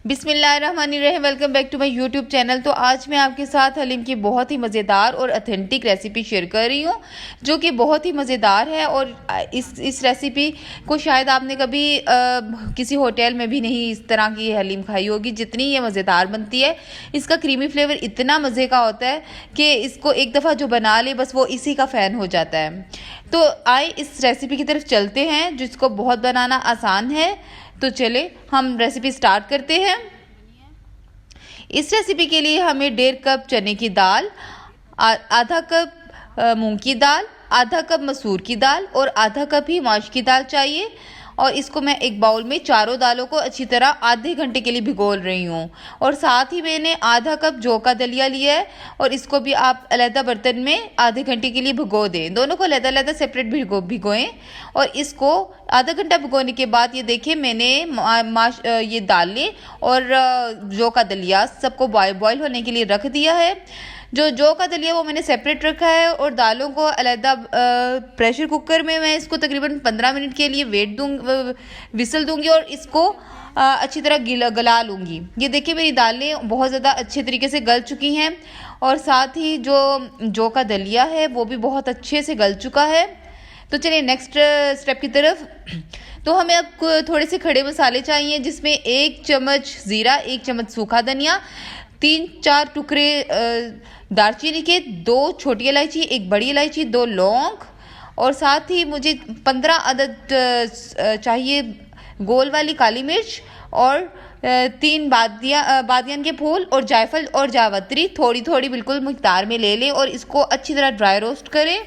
बिस्मिल्लाहिर्रहमानिर्रहीम। Welcome back to my YouTube channel. तो आज मैं आपके साथ हलीम की बहुत ही मज़ेदार और ऑथेंटिक रेसिपी शेयर कर रही हूँ, जो कि बहुत ही मज़ेदार है। और इस रेसिपी को शायद आपने कभी किसी होटल में भी नहीं इस तरह की हलीम खाई होगी, जितनी ये मज़ेदार बनती है। इसका क्रीमी फ्लेवर इतना मज़े का होता है कि इसको एक दफ़ा जो बना ले बस वो इसी का फ़ैन हो जाता है। तो आए इस रेसिपी की तरफ चलते हैं, जिसको बहुत बनाना आसान है। तो चले हम रेसिपी स्टार्ट करते हैं। इस रेसिपी के लिए हमें 1.5 कप चने की दाल, आधा कप मूंग की दाल, आधा कप मसूर की दाल और आधा कप ही माश की दाल चाहिए। और इसको मैं एक बाउल में चारों दालों को अच्छी तरह आधे घंटे के लिए भिगोल रही हूँ। और साथ ही मैंने आधा कप जौ का दलिया लिया है और इसको भी आप अलग बर्तन में आधे घंटे के लिए भिगो दें। दोनों को अलग सेपरेट भिगोएं। और इसको आधा घंटा भिगोने के बाद ये देखिए मैंने ये दालें और जौ का दलिया सबको बॉयल होने के लिए रख दिया है। जो जौ का दलिया वो मैंने सेपरेट रखा है और दालों को अलहदा प्रेशर कुकर में मैं इसको तकरीबन 15 मिनट के लिए विसल दूंगी और इसको अच्छी तरह गला लूँगी। ये देखिए मेरी दालें बहुत ज़्यादा अच्छे तरीके से गल चुकी हैं और साथ ही जो जौ का दलिया है वो भी बहुत अच्छे से गल चुका है। तो चलिए नेक्स्ट स्टेप की तरफ। तो हमें अब थोड़े से खड़े मसाले चाहिए, जिसमें 1 चम्मच ज़ीरा, 1 चम्मच सूखा धनिया, 3-4 टुकड़े दालचीनी के, 2 छोटी इलायची, 1 बड़ी इलायची, 2 लौंग और साथ ही मुझे 15 अदद चाहिए गोल वाली काली मिर्च और 3 बादियान के फूल और जायफल और जावित्री थोड़ी थोड़ी बिल्कुल मिकदार में ले लें और इसको अच्छी तरह ड्राई रोस्ट करें।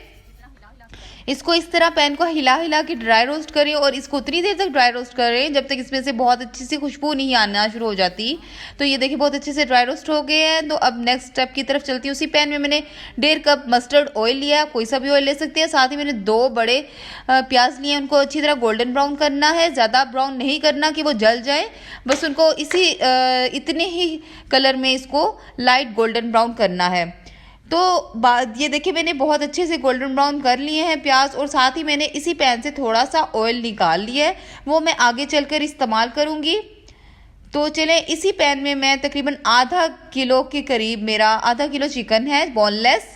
इसको इस तरह पैन को हिला हिला के ड्राई रोस्ट करें और इसको उतनी देर तक ड्राई रोस्ट करें जब तक इसमें से बहुत अच्छी सी खुशबू नहीं आना शुरू हो जाती। तो ये देखिए बहुत अच्छे से ड्राई रोस्ट हो गए हैं। तो अब नेक्स्ट स्टेप की तरफ चलती हूँ। उसी पैन में मैंने 1.5 कप मस्टर्ड ऑयल लिया, कोई सा भी ऑयल ले सकते हैं। साथ ही मैंने 2 बड़े प्याज लिए, उनको अच्छी तरह गोल्डन ब्राउन करना है। ज़्यादा ब्राउन नहीं करना कि वो जल जाए, बस उनको इतने ही कलर में इसको लाइट गोल्डन ब्राउन करना है। तो ये देखिए मैंने बहुत अच्छे से गोल्डन ब्राउन कर लिए हैं प्याज और साथ ही मैंने इसी पैन से थोड़ा सा ऑयल निकाल लिया है, वो मैं आगे चलकर इस्तेमाल करूँगी। तो चलें इसी पैन में मैं तकरीबन आधा किलो के करीब, मेरा आधा किलो चिकन है बोनलेस,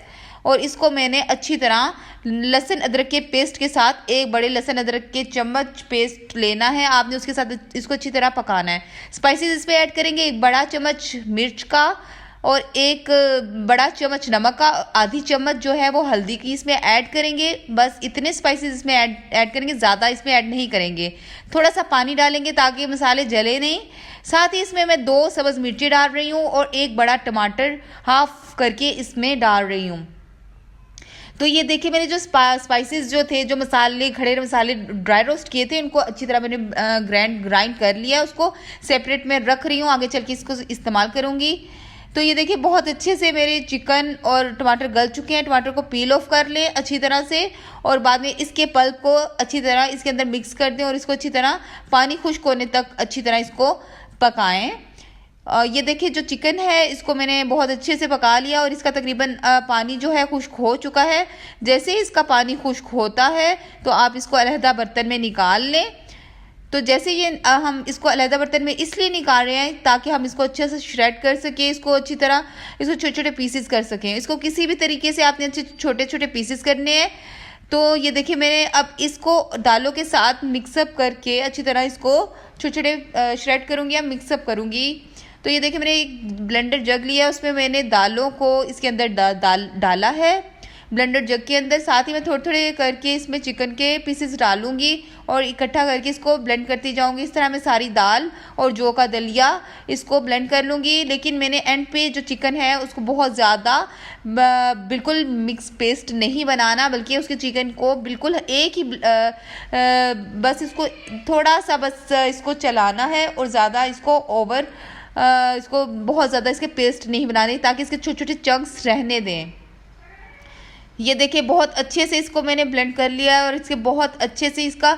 और इसको मैंने अच्छी तरह लहसुन अदरक के पेस्ट के साथ, 1 बड़े लहसुन अदरक के चम्मच पेस्ट लेना है आपने, उसके साथ इसको अच्छी तरह पकाना है। स्पाइसेस इसमें ऐड करेंगे 1 बड़ा चम्मच मिर्च का और 1 बड़ा चम्मच नमक का, आधी चम्मच जो है वो हल्दी की इसमें ऐड करेंगे। बस इतने स्पाइसेस इसमें ऐड करेंगे, ज़्यादा इसमें ऐड नहीं करेंगे। थोड़ा सा पानी डालेंगे ताकि मसाले जले नहीं। साथ ही इसमें मैं 2 सब्ज़ मिर्ची डाल रही हूँ और 1 बड़ा टमाटर हाफ करके इसमें डाल रही हूँ। तो ये देखिए मैंने जो स्पाइसेस जो थे, जो मसाले, खड़े मसाले ड्राई रोस्ट किए थे, उनको अच्छी तरह मैंने ग्राइंड कर लिया, उसको सेपरेट में रख रही हूँ, आगे चल के इसको इस्तेमाल करूँगी। तो ये देखिए बहुत अच्छे से मेरे चिकन और टमाटर गल चुके हैं। टमाटर को पील ऑफ कर लें अच्छी तरह से और बाद में इसके पल्प को अच्छी तरह इसके अंदर मिक्स कर दें और इसको अच्छी तरह पानी खुश्क होने तक अच्छी तरह इसको पकाएं। ये देखिए जो चिकन है इसको मैंने बहुत अच्छे से पका लिया और इसका तकरीबन पानी जो है खुश्क हो चुका है। जैसे ही इसका पानी खुश्क होता है तो आप इसको अलहदा बर्तन में निकाल लें। तो जैसे ये हम इसको अलहदा बर्तन में इसलिए निकाल रहे हैं ताकि हम इसको अच्छे से श्रेड कर सकें, इसको अच्छी तरह इसको छोटे छोटे पीसेस कर सकें। इसको किसी भी तरीके से आपने अच्छे छोटे छोटे पीसेस करने हैं। तो ये देखिए मैंने अब इसको दालों के साथ मिक्सअप करके अच्छी तरह इसको छोटे छोटे श्रेड करूँगी या मिक्सअप करूँगी। तो ये देखिए मैंने एक ब्लेंडर जग लिया, उसमें मैंने दालों को इसके अंदर डाला है ब्लेंडर जग के अंदर। साथ ही मैं थोड़े थोड़े करके इसमें चिकन के पीसेस डालूंगी और इकट्ठा करके इसको ब्लेंड करती जाऊंगी। इस तरह मैं सारी दाल और जौ का दलिया इसको ब्लेंड कर लूँगी। लेकिन मैंने एंड पे जो चिकन है उसको बहुत ज़्यादा बिल्कुल मिक्स पेस्ट नहीं बनाना, बल्कि उसके चिकन को बिल्कुल एक ही बस इसको थोड़ा सा बस इसको चलाना है और ज़्यादा इसको बहुत ज़्यादा इसके पेस्ट नहीं बनाने, ताकि इसके छोटे छोटे चंक्स रहने दें। ये देखिए बहुत अच्छे से इसको मैंने ब्लेंड कर लिया है और इसके बहुत अच्छे से इसका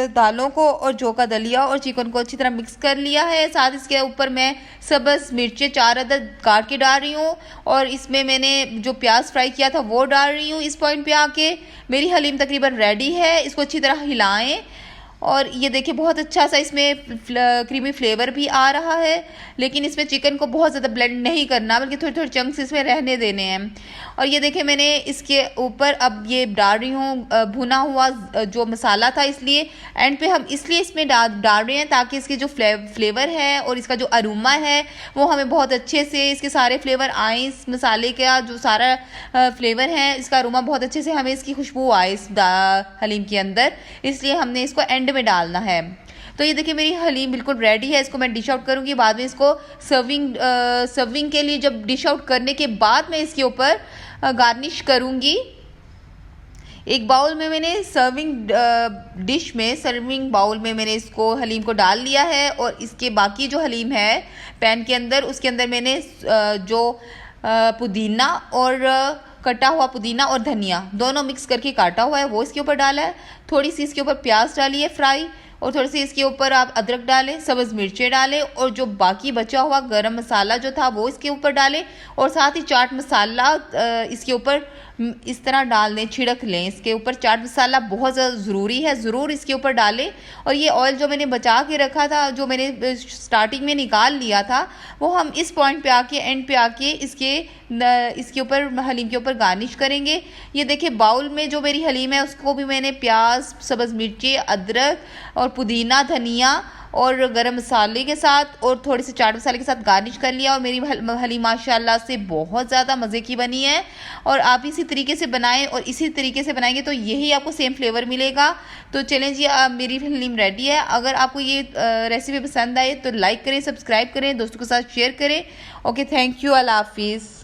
दालों को और जौ का दलिया और चिकन को अच्छी तरह मिक्स कर लिया है। साथ इसके ऊपर मैं सब्ज़ मिर्चें 4 अदद काट के डाल रही हूँ और इसमें मैंने जो प्याज फ्राई किया था वो डाल रही हूँ। इस पॉइंट पे आके मेरी हलीम तकरीबन रेडी है। इसको अच्छी तरह हिलाएं और ये देखिए बहुत अच्छा सा इसमें क्रीमी फ्लेवर भी आ रहा है। लेकिन इसमें चिकन को बहुत ज़्यादा ब्लेंड नहीं करना, बल्कि थोड़े थोड़े चंक्स इसमें रहने देने हैं। और ये देखिए मैंने इसके ऊपर अब ये डाल रही हूँ भुना हुआ जो मसाला था, इसलिए एंड पे हम इसलिए इसमें डाल रहे हैं ताकि इसकी जो फ्लेवर है और इसका जो अरोमा है वो हमें बहुत अच्छे से, इसके सारे फ्लेवर आए, इस मसाले का जो सारा फ्लेवर है, इसका अरोमा बहुत अच्छे से हमें इसकी खुशबू आए इस हलीम के अंदर, इसलिए हमने इसको एंड में डालना है। तो ये देखिए मेरी हलीम बिल्कुल रेडी है। इसको मैं डिश आउट करूँगी, बाद में इसको सर्विंग के लिए, जब डिश आउट करने के बाद मैं इसके ऊपर गार्निश करूँगी। एक बाउल में मैंने सर्विंग बाउल में मैंने इसको हलीम को डाल लिया है, और इसके बाकी जो हलीम है पैन के अंदर, उसके अंदर मैंने जो पुदीना और कटा हुआ पुदीना और धनिया दोनों मिक्स करके काटा हुआ है वो इसके ऊपर डाला है। थोड़ी सी इसके ऊपर प्याज डाली है फ्राई, और थोड़ी सी इसके ऊपर आप अदरक डालें, सब्ज़ मिर्चें डालें, और जो बाकी बचा हुआ गरम मसाला जो था वो इसके ऊपर डालें, और साथ ही चाट मसाला इसके ऊपर इस तरह डाल दें, छिड़क लें। इसके ऊपर चाट मसाला बहुत ज़्यादा ज़रूरी है, ज़रूर इसके ऊपर डालें। और ये ऑयल जो मैंने बचा के रखा था, जो मैंने स्टार्टिंग में निकाल लिया था, वो हम इस पॉइंट पे आके, एंड पे आके इसके ऊपर हलीम के ऊपर गार्निश करेंगे। ये देखिए बाउल में जो मेरी हलीम है उसको भी मैंने प्याज, सब्ज़ मिर्ची, अदरक और पुदीना, धनिया और गरम मसाले के साथ और थोड़े से चाट मसाले के साथ गार्निश कर लिया। और मेरी हलीम माशाल्लाह से बहुत ज़्यादा मज़े की बनी है। और आप इसी तरीके से बनाएं, और इसी तरीके से बनाएंगे तो यही आपको सेम फ्लेवर मिलेगा। तो चलें जी, मेरी हलीम रेडी है। अगर आपको ये रेसिपी पसंद आए तो लाइक करें, सब्सक्राइब करें, दोस्तों के साथ शेयर करें। ओके, थैंक यू, अल्लाह हाफिज़।